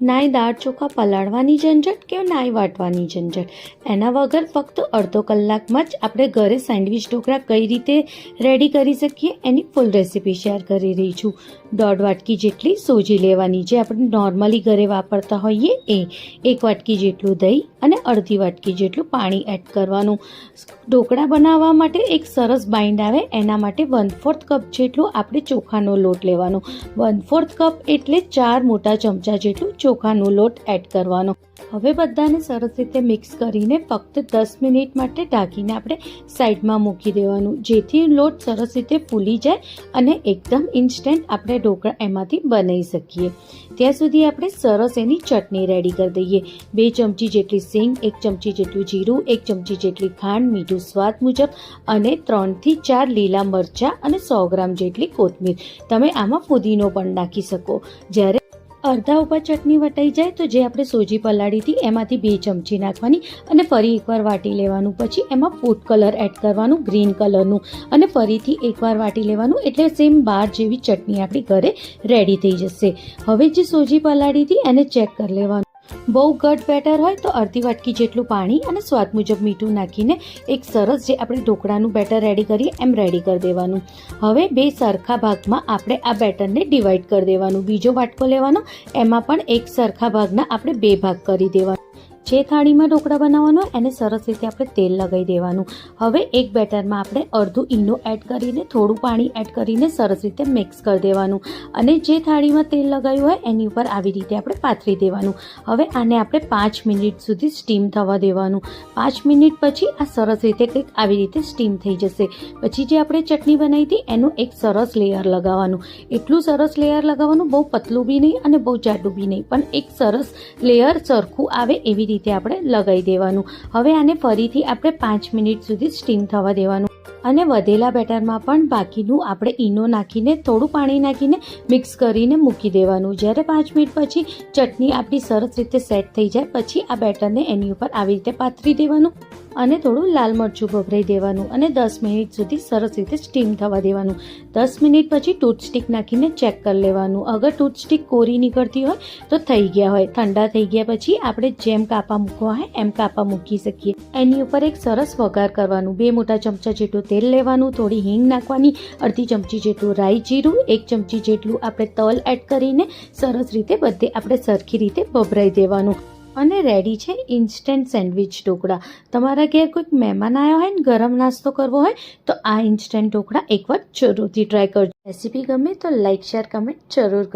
નાય દાળ ચોખા પલાળવાની ઝંઝટ કે નાય વાટવાની ઝંઝટ, એના વગર ફક્ત અડધો કલાકમાં જ આપણે ઘરે સેન્ડવિચ ઢોકળા કઈ રીતે રેડી કરી શકીએ એની ફૂલ રેસીપી શેર કરી રહી છું. 1.5 વાટકી જેટલી સોજી લેવાની, જે આપણે નોર્મલી ઘરે વાપરતા હોઈએ એ. 1 વાટકી જેટલું દહીં અને અડધી વાટકી જેટલું પાણી એડ કરવાનું. ઢોકળા બનાવવા માટે એક સરસ બાઇન્ડ આવે એના માટે 1/4 કપ જેટલું આપણે ચોખાનો લોટ લેવાનો. 1/4 કપ એટલે 4 મોટા ચમચા જેટલું ચોખાનો લોટ એડ કરવાનો. હવે બધાને સરસ રીતે મિક્સ કરીને ફક્ત 10 મિનિટ માટે ઢાંકીને આપણે સાઈડમાં મૂકી દેવાનું, જેથી લોટ સરસ રીતે ફૂલી જાય અને એકદમ ઇન્સ્ટન્ટ આપણે ઢોકળા એમાંથી બનાવી શકીએ. ત્યાં સુધી આપણે સરસ એની ચટણી રેડી કરી દઈએ. 2 ચમચી જેટલી સીંગ, 1 ચમચી જેટલું જીરું, 1 ચમચી જેટલી ખાંડ, મીઠું સ્વાદ મુજબ અને 3 થી 4 લીલા મરચાં અને 100 ગ્રામ જેટલી કોથમીર. તમે આમાં ફુદીનો પણ નાખી શકો. જ્યારે અડધા ઉપર ચટણી વટાઈ જાય તો જે આપણે સોજી પલાળી હતી એમાંથી 2 ચમચી નાખવાની અને ફરી એકવાર વાટી લેવાનું. પછી એમાં ફૂડ કલર એડ કરવાનું, ગ્રીન કલરનું, અને ફરીથી એકવાર વાટી લેવાનું, એટલે સેમ બાર જેવી ચટણી આપણી ઘરે રેડી થઈ જશે. હવે જે સોજી પલાળી હતી એને ચેક કરી લેવાનું. બહુ ઘટ બેટર હોય તો અડધી વાટકી જેટલું પાણી અને સ્વાદ મુજબ મીઠું નાખીને એક સરસ જે આપણે ઢોકળાનું બેટર રેડી કરીએ એમ રેડી કરી દેવાનું. હવે 2 સરખા ભાગમાં આપણે આ બેટરને ડિવાઈડ કરી દેવાનું. બીજો વાટકો લેવાનો, એમાં પણ એક સરખા ભાગના આપણે 2 ભાગ કરી દેવાના. જે થાળીમાં ઢોકળા બનાવવાનો એને સરસ રીતે આપણે તેલ લગાવી દેવાનું. હવે એક બેટરમાં આપણે અડધું ઈનો એડ કરીને થોડું પાણી એડ કરીને સરસ રીતે મિક્સ કરી દેવાનું અને જે થાળીમાં તેલ લગાવ્યું હોય એની ઉપર આવી રીતે આપણે પાથરી દેવાનું. હવે આને આપણે 5 મિનિટ સુધી સ્ટીમ થવા દેવાનું. 5 મિનિટ પછી આ સરસ રીતે કંઈક આવી રીતે સ્ટીમ થઈ જશે. પછી જે આપણે ચટણી બનાવી હતી એનું એક સરસ લેયર લગાવવાનું. એટલું સરસ લેયર લગાવવાનું, બહુ પતલું બી નહીં અને બહુ જાડું બી નહીં, પણ એક સરસ લેયર સરખું આવે એવી રીતે આપણે લગાવી દેવાનું. હવે આને ફરીથી આપણે 5 મિનિટ સુધી સ્ટીમ થવા દેવાનું અને વધેલા બેટરમાં પણ બાકીનું આપણે ઈનો નાખીને થોડું પાણી નાખીને મિક્સ કરીને મૂકી દેવાનું. જ્યારે 5 મિનિટ પછી ચટણી આપણી સરસ રીતે સેટ થઈ જાય પછી આ બેટરને એની ઉપર આવી રીતે પાથરી દેવાનું અને થોડું લાલ મરચું ભભરાઈ દેવાનું અને 10 મિનિટ સુધી સરસ રીતે સ્ટીમ થવા દેવાનું. 10 મિનિટ પછી ટૂથસ્ટિક નાખીને ચેક કરી લેવાનું. અગર ટૂથસ્ટિક કોરી નીકળતી હોય તો થઈ ગયા હોય. ઠંડા થઈ ગયા પછી આપણે જેમ કાપા મૂકવા હોય એમ કાપા મૂકી શકીએ. એની ઉપર એક સરસ વઘાર કરવાનું. 2 મોટા ચમચા જેટલું તેલ લેવાનું, થોડી હિંગ નાખવાની, અડધી ચમચી જેટલું રાઈ જીરું, 1 ચમચી જેટલું આપણે તલ એડ કરીને સરસ રીતે બધે આપણે સરખી રીતે ભભરાઈ દેવાનું. અને રેડી છે ઇન્સ્ટન્ટ સેન્ડવિચ ઢોકળા. તમારા ઘેર કોઈક મહેમાન આવ્યા હોય ને ગરમ નાસ્તો કરવો હોય તો આ ઇન્સ્ટન્ટ ઢોકળા એકવાર જરૂરથી ટ્રાય કરજો. રેસીપી ગમે તો લાઇક, શેર, કમેન્ટ જરૂર કરજો.